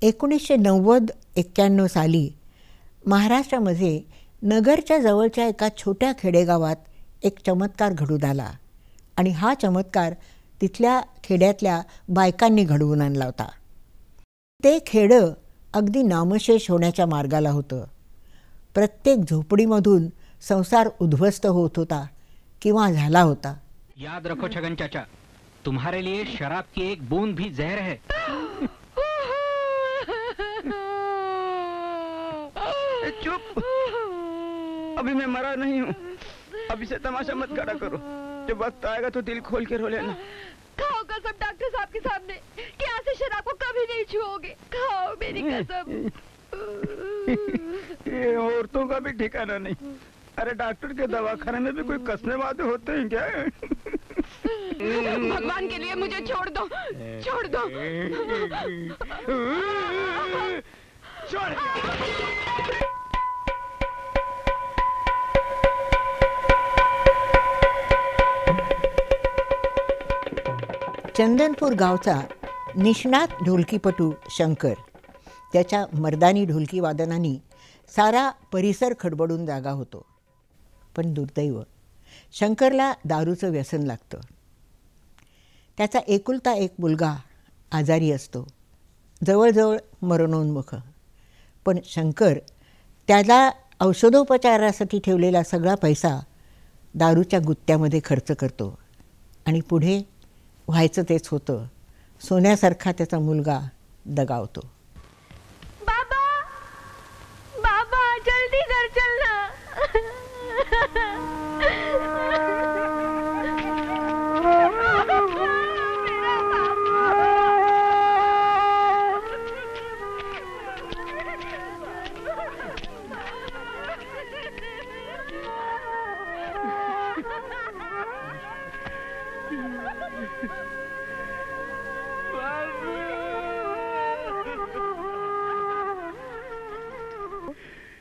(1990-91 साली महाराष्ट्रामध्ये नगरच्या जवळच्या एका छोट्या खेडेगावात एक चमत्कार घडून आला आणि हा चमत्कार तिथल्या खेड्यातल्या बायकांनी घडवून आणला होता. ते खेडं अगदी नामशेष होण्याच्या मार्गाला होतं. प्रत्येक झोपडीमधून संसार उद्ध्वस्त होत होता किंवा झाला होता. याद रखो छगन चाचा, तुम्हारे लिए शराब की एक बूंद भी जहर है. चुप, अभी मैं मरा नहीं हूँ. अभी से तमाशा मत करा करो. जब वक्त आएगा तो दिल खोल के रो लेना. खाओ कसम डॉक्टर साहब के सामने कि आज से शराब को कभी नहीं छुओगे. खाओ मेरी कसम. ये औरतों का भी ठिकाना नहीं. अरे डॉक्टर के दवाखाने में भी कोई कसने वादे होते हैं क्या? भगवान के लिए मुझे छोड़ दो, छोड़ दो. छोड़. चंदनपूर गावचा निष्णात ढोलकीपटू शंकर त्याच्या मर्दानी ढोलकी वादनाने सारा परिसर खडबडून जागा होतो. पण दुर्दैव, शंकरला दारूचं व्यसन लागतं. त्याचा एकुलता एक मुलगा आजारी असतो, जवळजवळ मरणोन्मुख. पण शंकर त्याला औषधोपचारासाठी ठेवलेला सगळा पैसा दारूच्या गुत्त्यामध्ये खर्च करतो आणि पुढे व्हायचं तेच होतं. सोन्यासारखा त्याचा मुलगा दगावतो. बाबा, बाबा जल्दी घर चलना.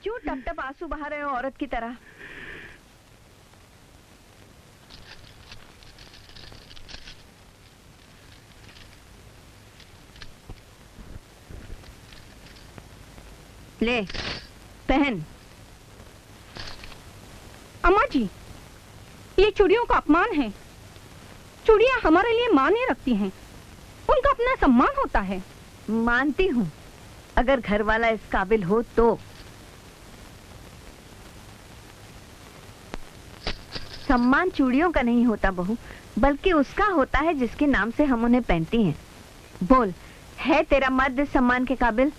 क्यों टप टप आंसू बहा रहे हो औरत की तरह? ले पहन. अम्मा जी, ये चूड़ियों का अपमान है. चूड़ियां हमारे लिए मायने रखती हैं. उनका अपना सम्मान होता है. मानती हूँ, अगर घर वाला इस काबिल हो तो. सम्मान चूड़ियों का नहीं होता बहू, बल्कि उसका होता है जिसके नाम से हम उन्हें पहनती हैं. बोल, है तेरा मर्द इस सम्मान के काबिल?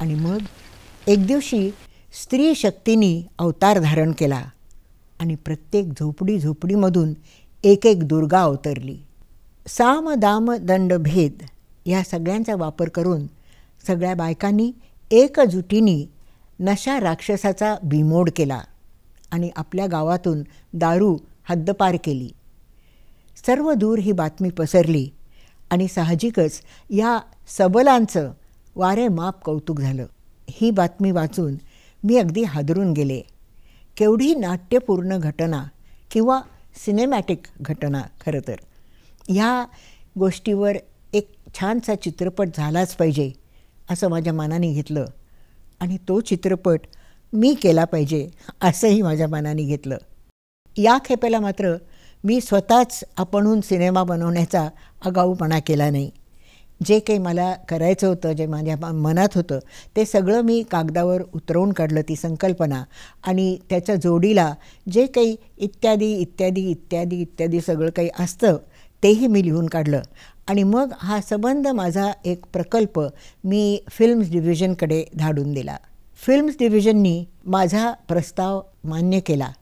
आणि मग एक दिवशी स्त्री शक्तीने अवतार धारण केला आणि प्रत्येक झोपडीमधून एक एक दुर्गा अवतरली. साम दाम दंड भेद या सगळ्यांचा वापर करून सगळ्या बायकांनी एकजुटीने नशा राक्षसाचा बिमोड केला आणि आपल्या गावातून दारू हद्दपार केली. सर्व दूर ही बातमी पसरली आणि साहजिकच या सबलांचं वारेमाप कौतुक झालं. ही बातमी वाचून मी अगदी हादरून गेले. केवढी नाट्यपूर्ण घटना किंवा सिनेमॅटिक घटना. खरं तर ह्या गोष्टीवर एक छानसा चित्रपट झालाच पाहिजे असं माझ्या मनाने घेतलं आणि तो चित्रपट मी केला पाहिजे असंही माझ्या मनाने घेतलं. या खेपेला मात्र मी स्वतःच आपणहून सिनेमा बनवण्याचा आगाऊपणा केला नाही. जे काही मला करायचं होतं, जे माझ्या मनात होतं ते सगळं मी कागदावर उतरवून काढलं, ती संकल्पना, आणि त्याच्या जोडीला जे काही इत्यादी इत्यादी इत्यादी इत्यादी सगळं काही असतं तेही मी लिहून काढलं. आणि मग हा संबंध माझा एक प्रकल्प मी फिल्म्स डिव्हिजनकडे धाडून दिला. फिल्म्स डिव्हिजननी माझा प्रस्ताव मान्य केला.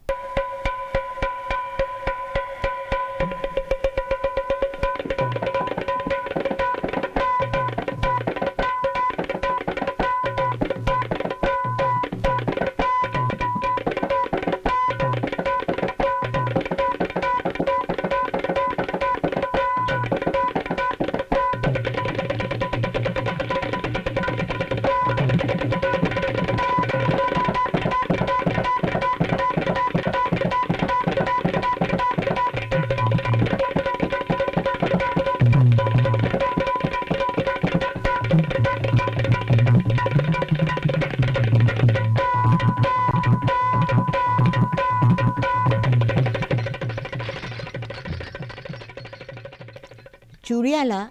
चुडियाला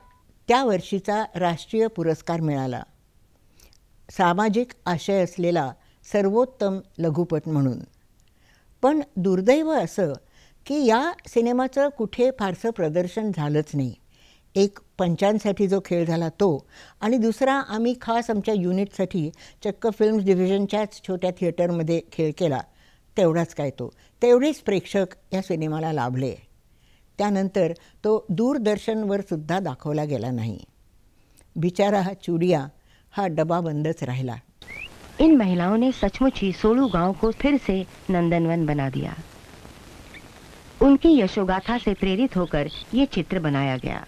त्या वर्षीचा राष्ट्रीय पुरस्कार मिळाला, सामाजिक आशय असलेला सर्वोत्तम लघुपट म्हणून. पण दुर्दैव असं की या सिनेमाचं कुठे फारसं प्रदर्शन झालंच नाही. एक पंचांसाठी जो खेळ झाला तो, आणि दुसरा आम्ही खास आमच्या युनिटसाठी चक्क फिल्म्स डिव्हिजनच्याच छोट्या थिएटरमध्ये खेळ केला, तेवढाच काय तो. तेवढेच प्रेक्षक या सिनेमाला लाभले. त्यानंतर तो दूरदर्शनवर सुद्धा दाखवला गेला नाही. बिचारा हा चुडिया हा डबाबंदच राहिला. इन महिलाओं ने सचमुच ही सोलू गांव को फिर से नंदनवन बना दिया. उनकी यशोगाथा से प्रेरित होकर ये चित्र बनाया गया.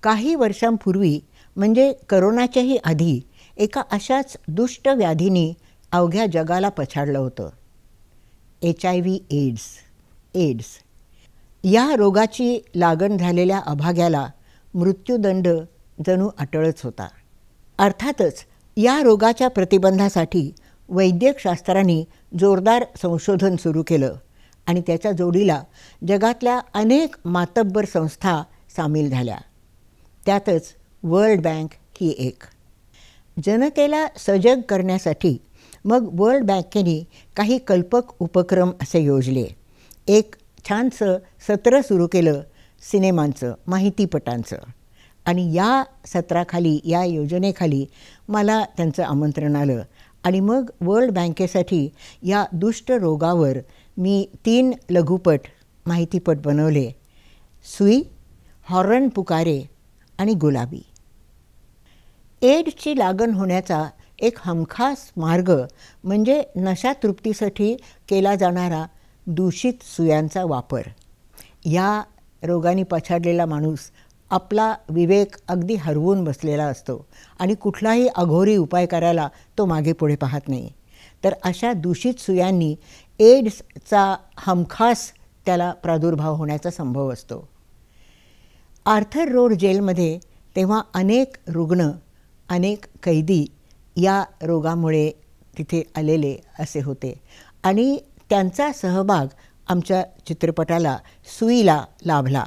काही वर्षांपूर्वी म्हणजे करोनाच्याही आधी एका अशाच दुष्ट व्याधीने अवघ्या जगाला पछाडलं होतं. HIV AIDS. या रोगाची लागण झालेल्या अभाग्याला मृत्यूदंड जणू अटळच होता. अर्थातच या रोगाच्या प्रतिबंधासाठी वैद्यकशास्त्रांनी जोरदार संशोधन सुरू केलं आणि त्याच्या जोडीला जगातल्या अनेक मातब्बर संस्था सामील झाल्या. त्यातच वर्ल्ड बँक ही एक. जनतेला सजग करण्यासाठी मग वर्ल्ड बँकेने काही कल्पक उपक्रम असे योजले. एक छानसं सत्र सुरू केलं सिनेमांचं, माहितीपटांचं, आणि या सत्राखाली, या योजनेखाली मला त्यांचं आमंत्रण आलं. आणि मग वर्ल्ड बँकेसाठी या दुष्ट रोगावर मी 3 लघुपट, माहितीपट बनवले. सुई, हॉर्न पुकारे आणि गुलाबी. एड्सची लागण होण्याचा एक हमखास मार्ग म्हणजे नशातृप्तीसाठी केला जाणारा दूषित सुयांचा वापर. या रोगाने पछाडलेला माणूस आपला विवेक अगदी हरवून बसलेला असतो आणि कुठलाही अघोरी उपाय करायला तो मागे पुढे पाहत नाही. तर अशा दूषित सुयांनी एड्सचा हमखास त्याला प्रादुर्भाव होण्याचा संभव असतो. आर्थर रोड जेलमध्ये तेव्हा अनेक रुग्ण, अनेक कैदी या रोगामुळे तिथे आलेले असे होते आणि त्यांचा सहभाग आमच्या चित्रपटाला, सुईला लाभला.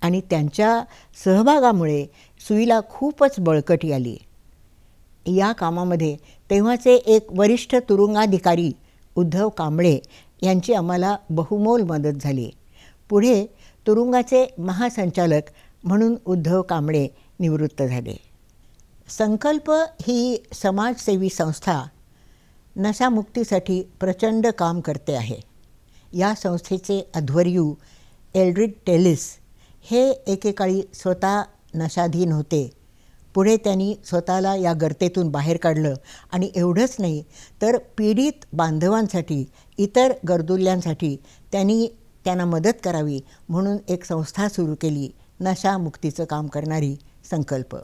आणि त्यांच्या सहभागामुळे सुईला खूपच बळकटी आली. या कामामध्ये तेव्हाचे एक वरिष्ठ तुरुंगाधिकारी उद्धव कांबळे यांची आम्हाला बहुमोल मदत झाली. पुढे तुरुंगाचे महासंचालक म्हणून उद्धव कांबळे निवृत्त झाले. संकल्प ही समाजसेवी संस्था नशामुक्तीसाठी प्रचंड काम करते आहे. या संस्थेचे अध्वर्यू एल्ड्रिड टेलिस हे एकेकाळी स्वतः नशाधीन होते. पुढे त्यांनी स्वतःला या गर्तेतून बाहेर काढलं आणि एवढंच नाही तर पीडित बांधवांसाठी, इतर गरजुल्यांसाठी त्यांना मदत करावी म्हणून एक संस्था सुरू केली, नशामुक्तीचं काम करणारी संकल्प.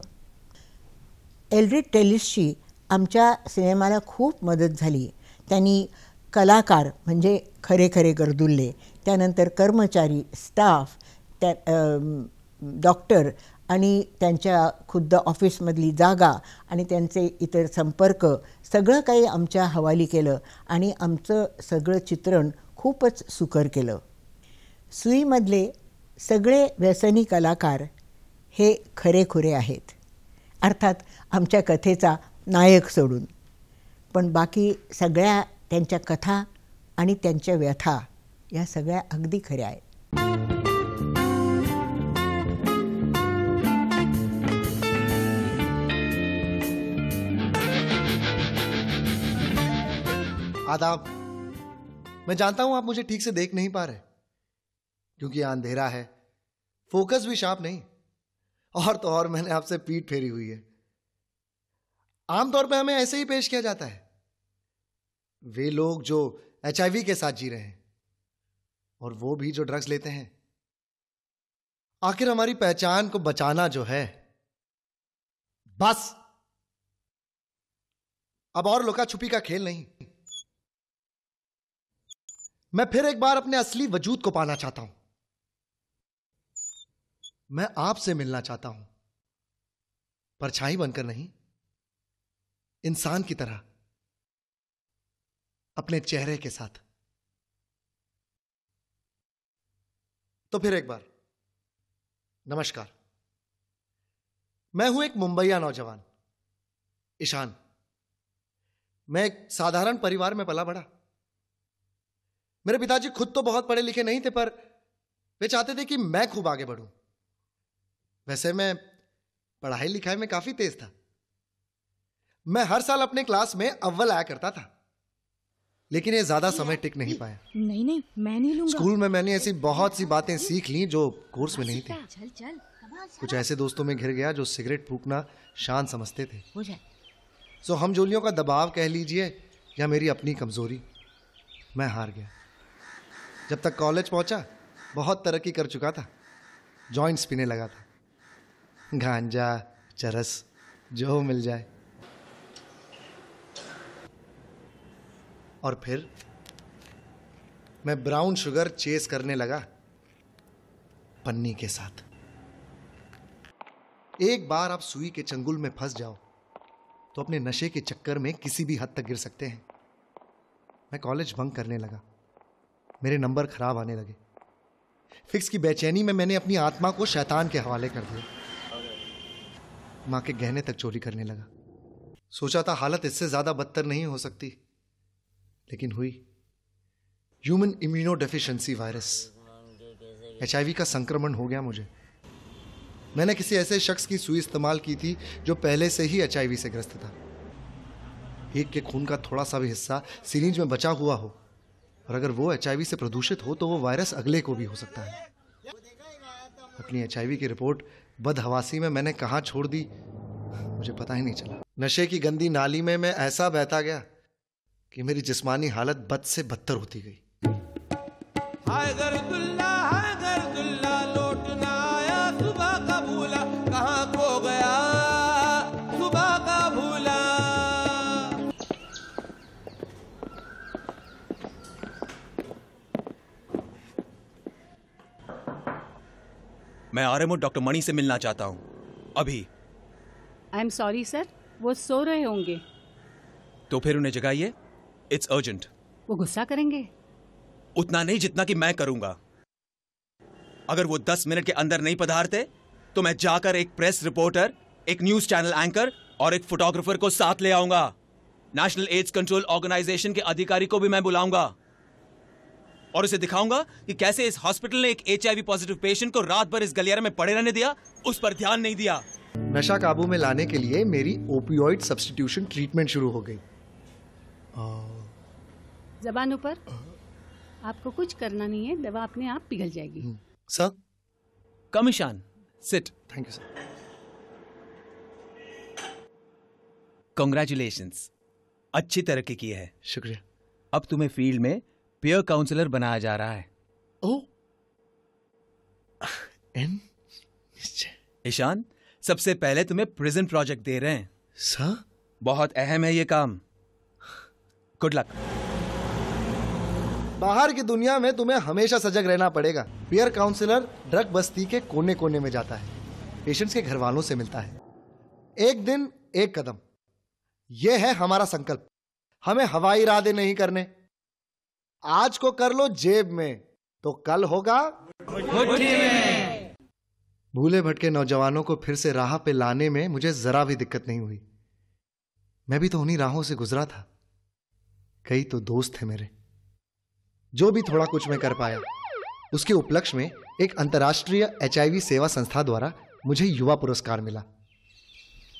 एल्ड्रिड टेलिसची आमच्या सिनेमाला खूप मदत झाली. त्यांनी कलाकार म्हणजे खरे खरे गरजुल्ले, त्यानंतर कर्मचारी, स्टाफ, डॉक्टर आणि त्यांच्या खुद्द ऑफिसमधली जागा आणि त्यांचे इतर संपर्क सगळं काही आमच्या हवाली केलं आणि आमचं सगळं चित्रण खूपच सुकर केलं. सुईमधले सगळे व्यसनी कलाकार हे खरेखुरे आहेत, अर्थात आमच्या कथेचा नायक सोडून. पण बाकी सगळ्या त्यांच्या कथा आणि त्यांच्या व्यथा या सगळ्या अगदी खऱ्या आहेत. आदाब। मैं जानता हूं आप मुझे ठीक से देख नहीं पा रहे क्योंकि यहां अंधेरा है, फोकस भी शार्प नहीं, और तो और मैंने आपसे पीठ फेरी हुई है। आमतौर पे हमें ऐसे ही पेश किया जाता है, वे लोग जो HIV के साथ जी रहे हैं और वो भी जो ड्रग्स लेते हैं। आखिर हमारी पहचान को बचाना जो है, बस अब और लुका छुपी का खेल नहीं। मैं फिर एक बार अपने असली वजूद को पाना चाहता हूं। मैं आपसे मिलना चाहता हूं, परछाई बनकर नहीं, इंसान की तरह, अपने चेहरे के साथ। तो फिर एक बार नमस्कार। मैं हूं एक मुंबईया नौजवान ईशान। मैं एक साधारण परिवार में पला बड़ा। मेरे पिताजी खुद तो बहुत पढ़े लिखे नहीं थे, पर वे चाहते थे कि मैं खूब आगे बढ़ूं। वैसे मैं पढ़ाई लिखाई में काफी तेज था। मैं हर साल अपने क्लास में अव्वल आया करता था, लेकिन ये ज्यादा समय टिक नहीं पाया। नहीं मैं नहीं लूंगा। स्कूल में मैंने ऐसी बहुत सी बातें सीख ली जो कोर्स में नहीं थी। कुछ ऐसे दोस्तों में घिर गया जो सिगरेट फूकना शान समझते थे। सो हम जोलियों का दबाव कह लीजिए या मेरी अपनी कमजोरी, मैं हार गया। जब तक कॉलेज पहुंचा बहुत तरक्की कर चुका था, जॉइंट्स पीने लगा था, गांजा, चरस, जो मिल जाए। और फिर मैं ब्राउन शुगर चेस करने लगा पन्नी के साथ। एक बार आप सुई के चंगुल में फंस जाओ तो अपने नशे के चक्कर में किसी भी हद तक गिर सकते हैं। मैं कॉलेज बंक करने लगा, मेरे नंबर खराब आने लगे। फिक्स की बेचैनी में मैंने अपनी आत्मा को शैतान के हवाले कर दिया। मां के गहने तक चोरी करने लगा। सोचा था हालत इससे ज्यादा बदतर नहीं हो सकती, लेकिन हुई। Human immuno deficiency virus HIV का संक्रमण हो गया मुझे। मैंने किसी ऐसे शख्स की सुई इस्तेमाल की थी जो पहले से ही HIV से ग्रस्त था। एक के खून का थोड़ा सा भी हिस्सा सिरिंज में बचा हुआ हो, और अगर वो HIV से प्रदूषित हो तो वो वायरस अगले को भी हो सकता है। अपनी HIV की रिपोर्ट बदहवासी में मैंने कहाँ छोड़ दी मुझे पता ही नहीं चला। नशे की गंदी नाली में मैं ऐसा बहता गया कि मेरी जिस्मानी हालत बद से बदतर होती गई। हाय गर्दुल्ला लौटना आया, सुबह का भूला कहाँ खो गया, सुबह का भूला। मैं RMO डॉक्टर मणि से मिलना चाहता हूं अभी। आई एम सॉरी सर, वो सो रहे होंगे। तो फिर उन्हें जगाइए, इट्स अर्जेंट। वो गुस्सा करेंगे? उतना नहीं जितना कि मैं करूंगा। अगर वो 10 मिनट के अंदर नहीं पधारते तो मैं जाकर एक प्रेस रिपोर्टर, एक न्यूज चैनल एंकर और एक फोटोग्राफर को साथ ले आऊंगा। नेशनल एड्स कंट्रोल ऑर्गेनाइजेशन के अधिकारी को भी मैं बुलाऊंगा। और उसे दिखाऊंगा कि कैसे इस हॉस्पिटल ने एक HIV पॉजिटिव पेशेंट को रात भर इस गलियारे में पड़े रहने दिया, उस पर ध्यान नहीं दिया। नशा काबू में लाने के लिए मेरी ओपियोइड सब्स्टिट्यूशन ट्रीटमेंट शुरू हो गई। जबान ऊपर। आपको कुछ करना नहीं है, दवा अपने आप पिघल जाएगी। Sir. Come Ishaan, sit. Thank you sir. Congratulations, अच्छी तरक्की की है। शुक्रिया। अब तुम्हें फील्ड में पीयर काउंसलर बनाया जा रहा है। ओह, ईशान, सबसे पहले तुम्हें प्रिजन प्रोजेक्ट दे रहे हैं। सर? बहुत अहम है ये काम। Good luck. बाहर की दुनिया में तुम्हें हमेशा सजग रहना पड़ेगा। पीयर काउंसलर ड्रग बस्ती के कोने कोने में जाता है, पेशेंट्स के घर वालों से मिलता है। एक दिन एक कदम, यह है हमारा संकल्प। हमें हवाई इरादे नहीं करने। आज को कर लो जेब में, तो कल होगा मुट्ठी में। भूले भटके नौजवानों को फिर से राह पे लाने में मुझे जरा भी दिक्कत नहीं हुई। मैं भी तो उन्हीं राहों से गुजरा था। कई तो दोस्त थे मेरे। जो भी थोड़ा कुछ मैं कर पाया, उसके उपलक्ष्य में एक अंतर्राष्ट्रीय HIV सेवा संस्था द्वारा मुझे युवा पुरस्कार मिला।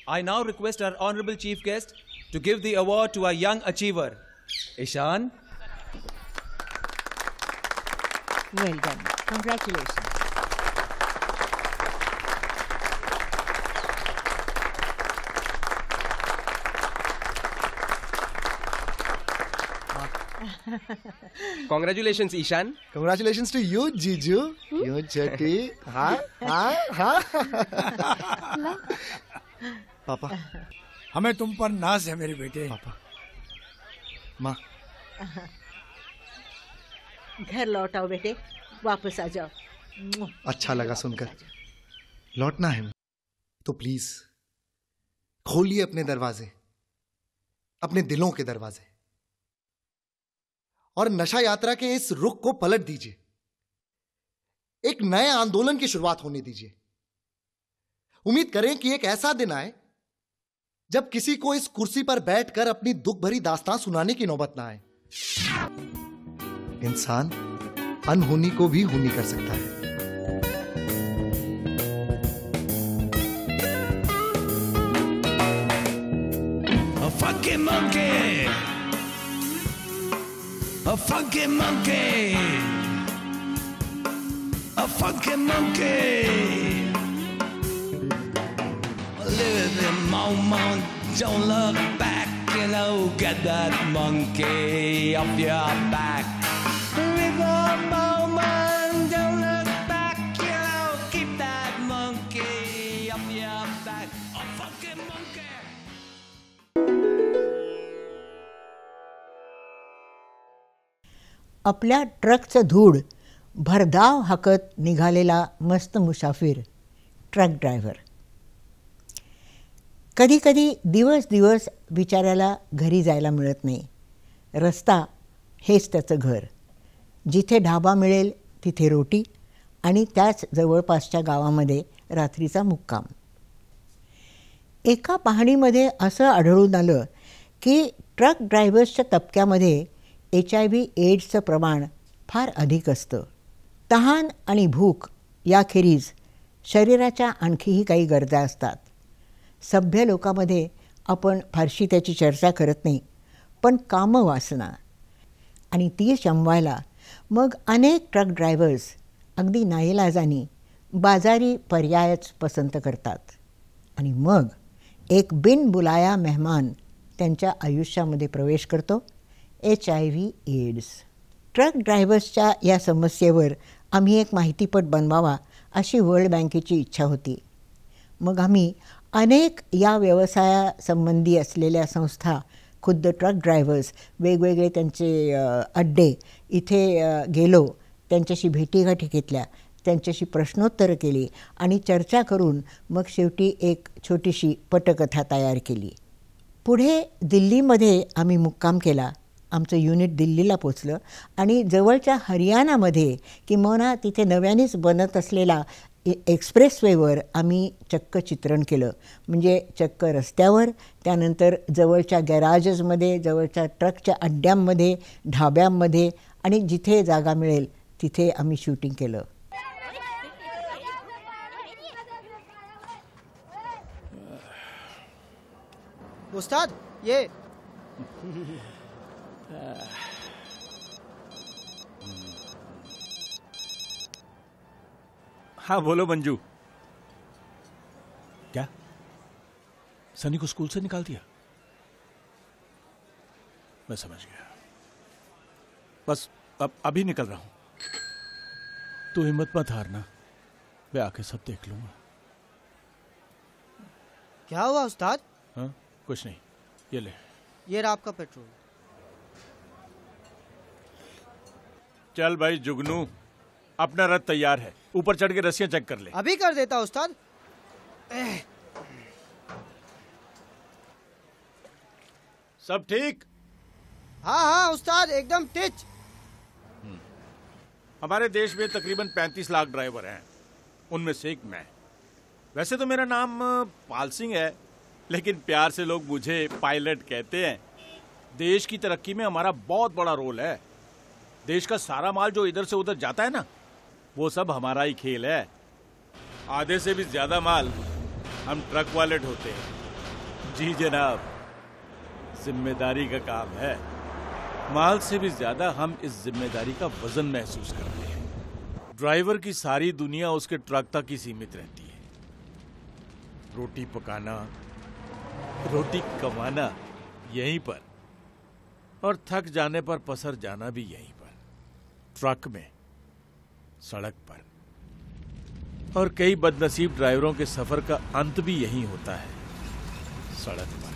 I now request our honorable chief guest to give the award to our young achiever, Ishan. Well done. Congratulations. Congratulations, Ishan. Congratulations to you, Jiju. You चटी। हाँ हाँ हाँ। पापा, हमें तुम पर नाज है मेरे बेटे। पापा, माँ। घर लौट आओ बेटे, वापस आ जाओ। अच्छा लगा सुनकर। लौटना है तो प्लीज खोलिए अपने दरवाजे, अपने दिलों के दरवाजे, और नशा यात्रा के इस रुख को पलट दीजिए। एक नए आंदोलन की शुरुआत होने दीजिए। उम्मीद करें कि एक ऐसा दिन आए जब किसी को इस कुर्सी पर बैठकर अपनी दुख भरी दास्तान सुनाने की नौबत ना आए। इंसान अनहोनी को भी होनी कर सकता है। A funky monkey, a funky monkey, a funky monkey. Live in the moment, don't look back, you know, get that monkey off your back. Live a moment, don't look back, you know, keep that monkey off your back. A funky monkey. आपल्या ट्रकचं धूळ भरधाव हाकत निघालेला मस्त मुसाफिर, truck driver. कधी कधी दिवस दिवस बिचाऱ्याला घरी जायला मिळत नाही. रस्ता हेच त्याचं घर, जिथे ढाबा मिळेल तिथे रोटी आणि त्याच जवळपासच्या गावामध्ये रात्रीचा मुक्काम. एका पाहणीमध्ये असं आढळून आलं की ट्रक ड्रायव्हर्सच्या तबक्यामध्ये HIV एड्सचं प्रमाण फार अधिक असतं. तहान आणि भूक याखेरीज शरीराच्या आणखीही काही गरजा असतात. सभ्य लोकांमध्ये आपण फारशी त्याची चर्चा करत नाही, पण कामवासना आणि ती शमवायला मग अनेक ट्रक ड्रायव्हर्स अगदी नाईलाजानी बाजारी पर्यायच पसंत करतात. आणि मग एक बिनबुलाया मेहमान त्यांच्या आयुष्यामध्ये प्रवेश करतो, HIV एड्स. ट्रक ड्रायव्हर्सच्या या समस्येवर आम्ही एक माहितीपट बनवावा अशी वर्ल्ड बँकेची इच्छा होती. मग आम्ही अनेक या व्यवसायासंबंधी असलेल्या संस्था, खुद्द ट्रक ड्रायव्हर्स, वेगवेगळे त्यांचे अड्डे इथे गेलो, त्यांच्याशी भेटीगाठी घेतल्या, त्यांच्याशी प्रश्नोत्तरं केली आणि चर्चा करून मग शेवटी एक छोटीशी पटकथा तयार केली. पुढे दिल्लीमध्ये आम्ही मुक्काम केला. आमचं युनिट दिल्लीला पोचलं आणि जवळच्या हरियाणामध्ये किंवा तिथे नव्यानेच बनत असलेला एक्सप्रेसवेवर आम्ही चक्क चित्रण केलं. म्हणजे चक्क रस्त्यावर, त्यानंतर जवळच्या गॅराजेसमध्ये, जवळच्या ट्रकच्या अड्ड्यांमध्ये, ढाब्यांमध्ये आणि जिथे जागा मिळेल तिथे आम्ही शूटिंग केलं. उस्ताद ये. हाँ बोलो मंजू. क्या सनी को स्कूल से निकाल दिया? मैं समझ गया. बस अब अभी निकल रहा हूं. तू हिम्मत मत हारना, मैं आके सब देख लूंगा. क्या हुआ उस्ताद? हाँ कुछ नहीं, ये ले. ये रहा आपका पेट्रोल. चल भाई जुगनू, अपना रथ तैयार है, ऊपर चढ़ के रस्सियां चेक कर ले. अभी कर देता उस्ताद. सब ठीक? हाँ हाँ उस्ताद, एकदम टिच. हमारे देश में तकरीबन 35 लाख ड्राइवर हैं, उनमें से एक मैं. वैसे तो मेरा नाम पाल सिंह है, लेकिन प्यार से लोग मुझे पायलट कहते हैं. देश की तरक्की में हमारा बहुत बड़ा रोल है. देश का सारा माल जो इधर से उधर जाता है ना, वो सब हमारा ही खेल है. आधे से भी ज्यादा माल हम ट्रक वाले ढोते हैं. जी जनाब, जिम्मेदारी का काम है. माल से भी ज्यादा हम इस जिम्मेदारी का वजन महसूस करते हैं. ड्राइवर की सारी दुनिया उसके ट्रक तक ही सीमित रहती है. रोटी पकाना, रोटी कमाना यहीं पर, और थक जाने पर पसर जाना भी यहीं पर, ट्रक में, सड़क पर. और कई बदनसीब ड्राइवरों के सफर का अंत भी यहीं होता है, सड़क पर.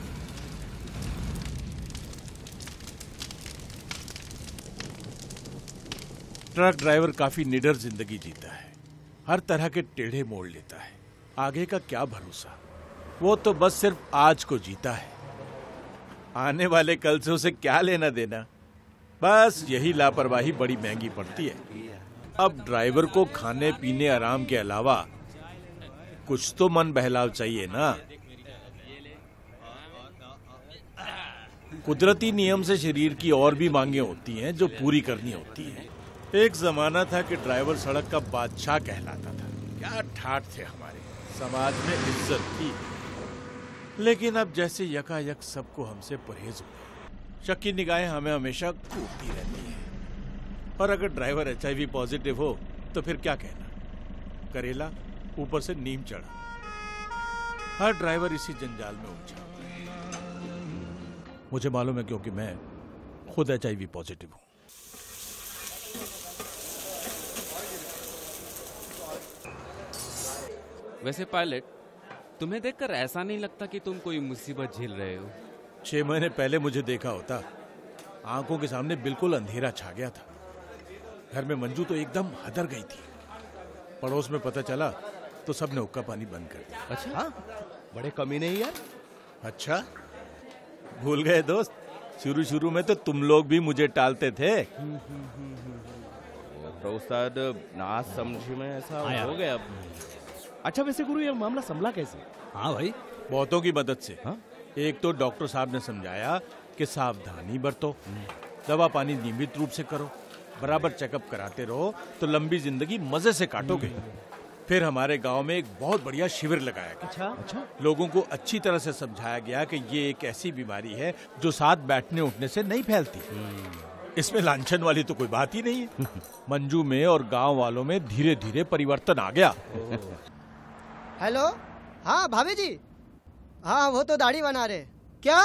ट्रक ड्राइवर काफी निडर जिंदगी जीता है, हर तरह के टेढ़े मोड़ लेता है. आगे का क्या भरोसा, वो तो बस सिर्फ आज को जीता है. आने वाले कल से उसे क्या लेना देना. बस यही लापरवाही बड़ी महंगी पड़ती है. अब ड्राइवर को खाने पीने आराम के अलावा कुछ तो मन बहलाव चाहिए ना. कुदरती नियम से शरीर की और भी मांगे होती हैं जो पूरी करनी होती हैं. एक जमाना था कि ड्राइवर सड़क का बादशाह कहलाता था. क्या ठाठ थे हमारे, समाज में इज्जत थी. लेकिन अब जैसे यकायक सबको हमसे परहेज हो गया. शक की निगाहें हमें हमेशा कूटती रहती हैं. और अगर ड्राइवर HIV पॉजिटिव हो तो फिर क्या कहना. करेला ऊपर से नीम चढ़ा. हर ड्राइवर इसी जंजाल में उलझा. मुझे मालूम है क्योंकि मैं खुद HIV पॉजिटिव हूं. वैसे पायलट, तुम्हें देखकर ऐसा नहीं लगता कि तुम कोई मुसीबत झेल रहे हो. 6 महीने पहले मुझे देखा होता, आंखों के सामने बिल्कुल अंधेरा छा गया था. घर में मंजू तो एकदम हदर गई थी. पड़ोस में पता चला तो सबने हुक्का पानी बंद कर दिया. अच्छा हाँ? बड़े कमीने ही यार. अच्छा भूल गए दोस्त, शुरू शुरू में तो तुम लोग भी मुझे टालते थे. तो उस्ताद ना समझ में ऐसा हो गया. अच्छा वैसे गुरु ये मामला संभला कैसे? हाँ भाई, बहुतों की मदद से. हाँ? एक तो डॉक्टर साहब ने समझाया कि सावधानी बरतो, दवा पानी नियमित रूप से करो, बराबर चेकअप कराते रहो तो लंबी जिंदगी मजे से काटोगे. फिर हमारे गांव में एक बहुत बढ़िया शिविर लगाया गया. अच्छा? लोगों को अच्छी तरह से समझाया गया कि ये एक ऐसी बीमारी है जो साथ बैठने उठने से नहीं फैलती. इसमें लांछन वाली तो कोई बात ही नहीं है. मंजू में और गांव वालों में धीरे धीरे परिवर्तन आ गया. हेलो, हाँ भाभी जी. हाँ वो तो दाढ़ी बना रहे. क्या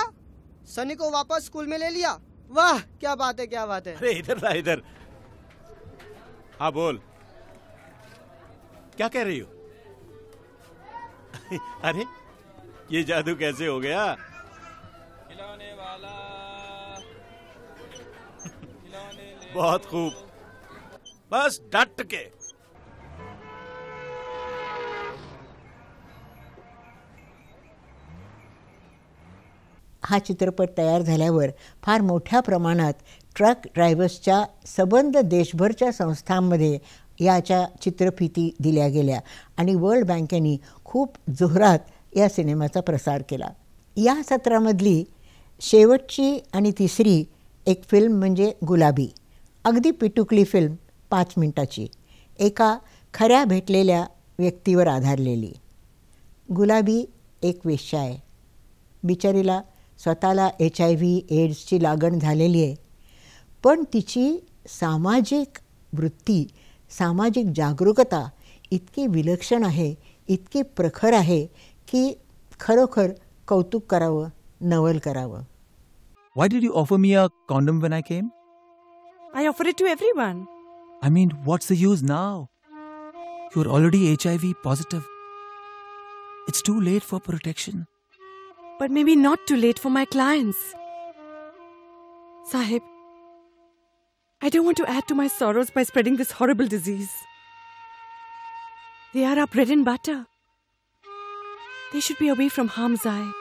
सनी को वापस स्कूल में ले लिया? वाह क्या बात है, क्या बात है. अरे इधर ना, इधर. हाँ बोल, क्या कह रही हो? अरे ये जादू कैसे हो गया? खिलौने वाला, बहुत खूब, बस डट के. हा चित्रपट तयार झाल्यावर फार मोठ्या प्रमाणात ट्रक ड्रायव्हर्सच्या सबंध देशभरच्या संस्थांमध्ये याच्या चित्रफिती दिल्या गेल्या आणि वर्ल्ड बँकेने खूप जोरात या सिनेमाचा प्रसार केला. या सत्रामधली शेवटची आणि तिसरी एक फिल्म म्हणजे गुलाबी. अगदी पिटुकली फिल्म 5 मिनिटाची, एका खऱ्या भेटलेल्या व्यक्तीवर आधारलेली. गुलाबी एक वेश्या आहे. बिचारीला स्वतःला HIV एड्सची लागण झालेली आहे, पण तिची सामाजिक वृत्ती, सामाजिक जागरूकता इतकी विलक्षण आहे, इतकी प्रखर आहे की खरोखर कौतुक करावं, नवल करावं. Why did you offer me a condom when I came? I offer it to everyone. I mean, what's the use now? You're already HIV positive. It's too late for protection. But maybe not too late for my clients. Sahib, I don't want to add to my sorrows by spreading this horrible disease. They are our bread and butter. They should be away from harm's eye.